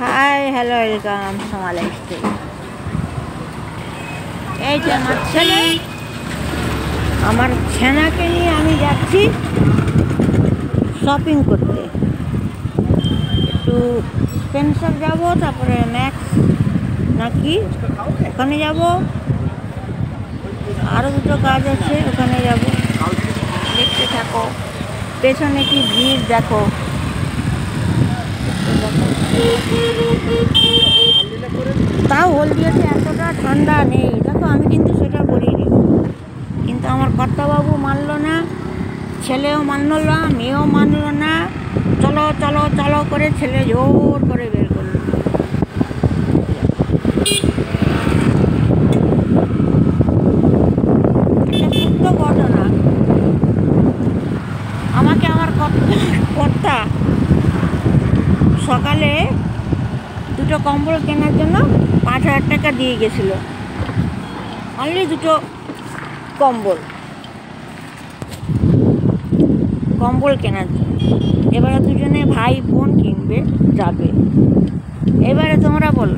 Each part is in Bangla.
High hello welcome Soma Lifestyle. এই যে আমার ছেনাকে নিয়ে আমি যাচ্ছি শপিং করতে। একটু স্পেন্সার যাব, তারপরে ম্যাক্স নাকি ওখানে যাব, আরও দুটো কাজ আছে ওখানে যাব। দেখতে থাকো, পেছনে কি ভিড় দেখো। তাও হলদিয়াতে এতটা ঠান্ডা নেই দেখো। আমি কিন্তু সেটা বলিনি, কিন্তু আমার কর্তাবাবু মানল না, ছেলেও মানল না, মেয়েও মানল না। চলো চলো চলো করে ছেলে জোর করে বের করলো। এটা সত্য ঘটনা। আমাকে আমার কর্তা সকালে দুটো কম্বল কেনার জন্য 5,000 টাকা দিয়ে গেছিল, অনলি দুটো কম্বল কেনার জন্য। এবারে দুজনে ভাই বোন কিনবে, যাবে। এবারে তোমরা বলো,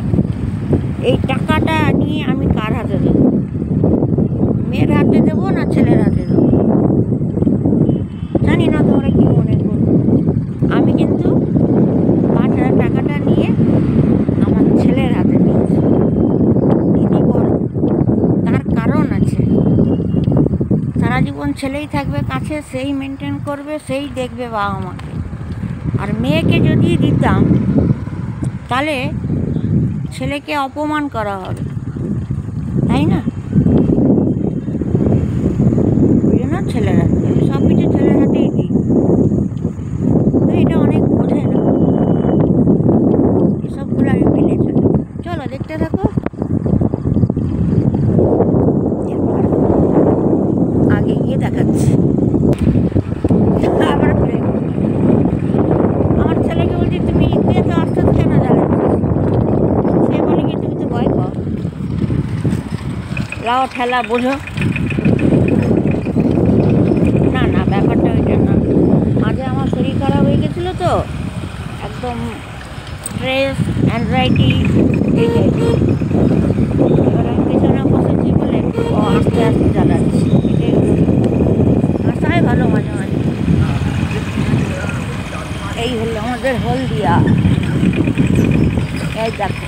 এই টাকাটা নিয়ে আমি কার হাতে দেবো? মেয়ের হাতে দেবো না ছেলের হাতে দেবো? জানি না তোমরা কি মনে করো। আমি কিন্তু 5,000 টাকাটা নিয়ে আমার ছেলের হাতে দিয়েছি। দিদি বড়, তার কারণ আছে। সারা জীবন ছেলেই থাকবে কাছে, সেই মেনটেন করবে, সেই দেখবে বাবা মাকে। আর মেয়েকে যদি দিতাম তাহলে ছেলেকে অপমান করা হবে, তাই না? ওই জন্য ছেলের হাতে আমি সব কিছু ছেলের হাতেই দিই। তো এটা অনেক বোঝে না, এসবগুলো আমি মেনে চলি। চলো দেখতে থাকো, আগে গিয়ে দেখাচ্ছি। আবার আমার ছেলেকে বলছি, তুমি ইন্ডিয়া তো আসতে কেন দাঁড়াচ্ছিস? সে বলে কি, তুমি তো ভয় পাও। লাও ঠেলা বোঝো না। না, ব্যাপারটা ওইটা না। মাঝে আমার শরীর খারাপ হয়ে গেছিলো তো, একদম স্ট্রেস, অ্যাংজাইটি, এই টাইপের। এবার আমি পেছনে বসেছি বলে ও আস্তে আস্তে চালাচ্ছি। এটাই হাসায় ভালো মাঝে মাঝে। এই হলো আমাদের হলদিয়া। এই দেখো,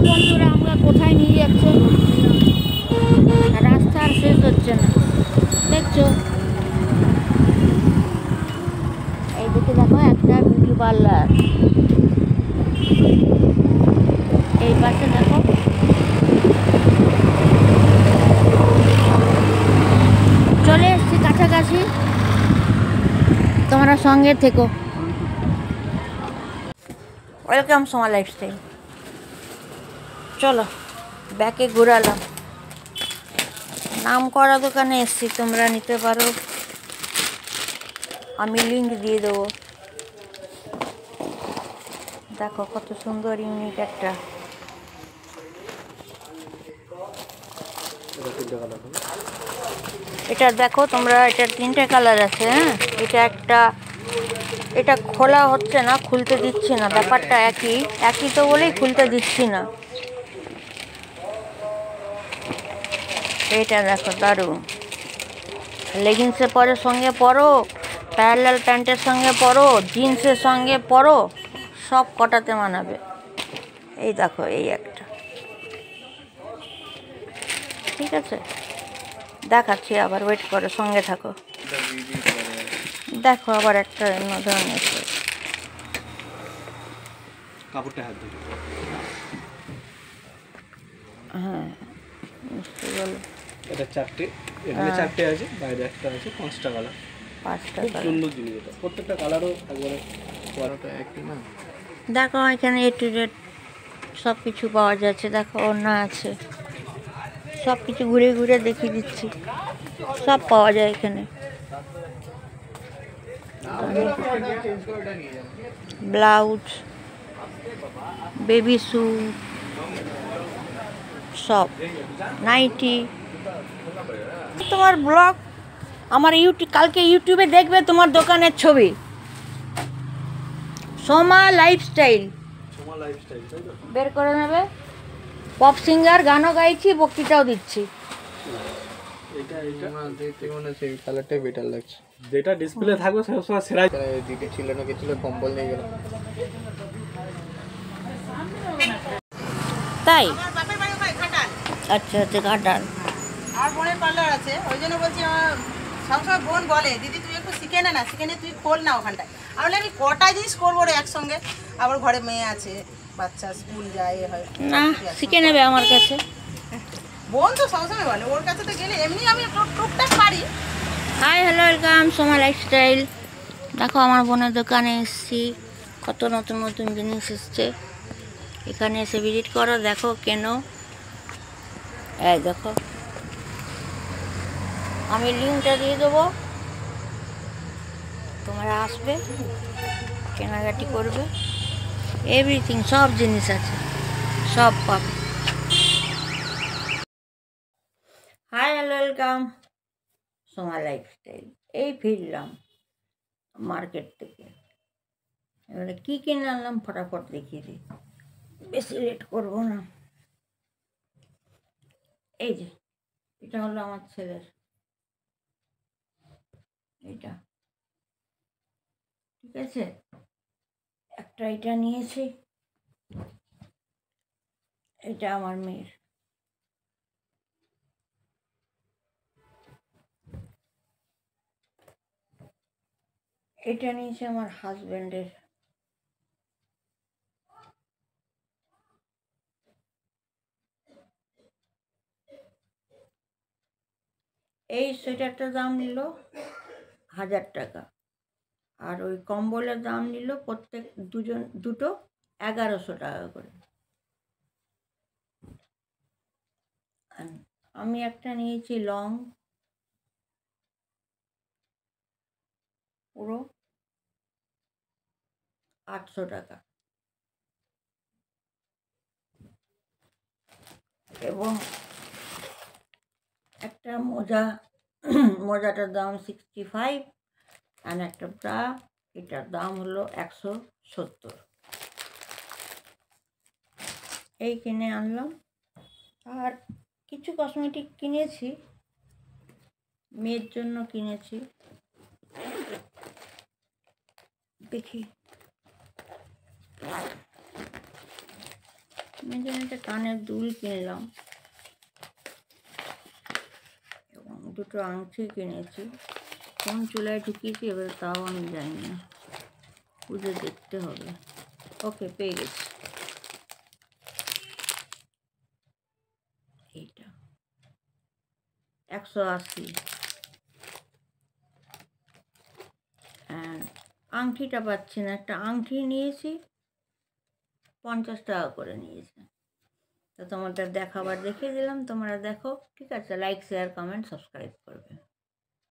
বন্ধুরা আমরা কোথায় নিয়ে যাচ্ছে? রাস্তা আর শেষ হচ্ছে না, দেখছো? এই দিকে দেখো একটা বিউটি পার্লার, এই পাশে দেখো চলে এসছি কাছাকাছি। তোমরা সঙ্গে থেকো। Welcome Soma lifestyle. চলো ব্যাকে ঘুরালাম। নাম করা দোকানে এসছি, তোমরা নিতে পারো, আমি লিঙ্ক দিয়ে দেবো। দেখো কত সুন্দর ইউনিক একটা। এটা দেখো তোমরা, এটার 3টে কালার আছে। হ্যাঁ, এটা খোলা হচ্ছে না, খুলতে দিচ্ছি না। ব্যাপারটা একই তো বলেই খুলতে দিচ্ছি না। এটা দেখো দারুণ, লেগিংসের পরে সঙ্গে পরো, প্যারালাল প্যান্টের সঙ্গে পরো, জিন্সের সঙ্গে পরো, সব কটাতে মানাবে। এই দেখো এই একটা, ঠিক আছে দেখাচ্ছি আবার, ওয়েট করো, সঙ্গে থাকো। দেখো আবার একটা অন্য ধরনের কাপড়টা। হ্যাঁ বুঝতে বলো, এটা 4টে, এখানে 4টে আছে, বাইরে একটা আছে, 5টা কালার। 5টা কালার, সুন্দর জিনিস। এটা প্রত্যেকটা কালারও একবারে বড়টা একই না। দেখো এখানে এ টু জেড সব কিছু পাওয়া যাচ্ছে। দেখো ওড়না আছে, সব কিছু ঘুরে ঘুরে দেখিয়ে দিচ্ছি, সব পাওয়া যায় এখানে। ব্লাউজ, বেবি শু, সব নাইটি। তোমার ব্লগ আমার কালকে ইউটিউবে দেখবে তোমার দোকানের ছবি, সোমা লাইফস্টাইল বের করে নেবে। পপ সিঙ্গার, গানও গাইছি, বক্তৃতাও দিচ্ছি। দেখতে মনে হচ্ছে এই কালারটাই বেটার লাগছে। যেটা ডিসপ্লে থাকবে সবসময় সেরা। এদিকে ছিল না কিছু, কম্বল নিয়ে গেল। তাই? আমার বাপের বাড়ি ওখানে ঘাটাল। আচ্ছা আচ্ছা, কাটান। আমার বোনের পার্লার আছে, ওই জন্য বলছি আমার সবসময় বোন বলে দিদি তুই একটু শিখে নে না, শিখে নে তুই খোল না ওখানটায়। আমি কটা জিনিস করবো রে একসঙ্গে, আবার ঘরে মেয়ে আছে, বাচ্চা স্কুল যায় হয় না, শিখে নেবে আমার কাছে। বোন তো সবসময় বলে ওর কাছে তো গেলে এমনি আমি টুকটাক পারি। Hi, hello, welcome Soma Lifestyle. দেখো আমার বোনের দোকানে এসেছি, কত নতুন নতুন জিনিস এসছে। এখানে এসে ভিজিট করো, দেখো কেন। এই দেখো, আমি লিঙ্কটা দিয়ে দেবো, তোমরা আসবে, কেনাকাটি করবে। এভরিথিং, সব জিনিস আছে, সব পাবে। Hi, hello, welcome Soma Lifestyle. এই ফিরলাম মার্কেট থেকে, এবারে কী কিনে আনলাম ফটাফট দেখিয়ে দিই, বেশি লেট করবো না। এই যে, এটা হলো আমার ছেলের, এটা ঠিক আছে। একটা এটা নিয়েছি, এটা আমার মেয়ের। এটা নিয়েছে আমার হাজব্যান্ডের। এই সোয়েটারটার দাম নিল 1000 টাকা, আর ওই কম্বলের দাম নিল প্রত্যেক দুটো 1100 টাকা করে। আমি একটা নিয়েছি লং, পুরো 800 টাকা, এবং একটা মোজা, মোজাটার দাম 65, আর একটা ব্রা, এটার দাম হলো 170। এই কিনে আনলাম। আর কিছু কসমেটিক কিনেছি, মেয়ের জন্য কিনেছি। দেখি, মেয়ের জন্য একটা কানের দুল কিনলাম এবং দুটো আংটি কিনেছি। কোন চুলায় ঢুকিয়েছি এবার তাও আমি জানি না, খুঁজে দেখতে হবে। ওকে, পেয়ে গেছি। এইটা 180। আংটিটা পাচ্ছি না, একটা আংটি নিয়েছি 50 টাকা করে নিয়েছে। তো তোমাদের দেখাবার দেখিয়ে দিলাম, তোমরা দেখো, ঠিক আছে। লাইক, শেয়ার, কমেন্ট, সাবস্ক্রাইব করবে।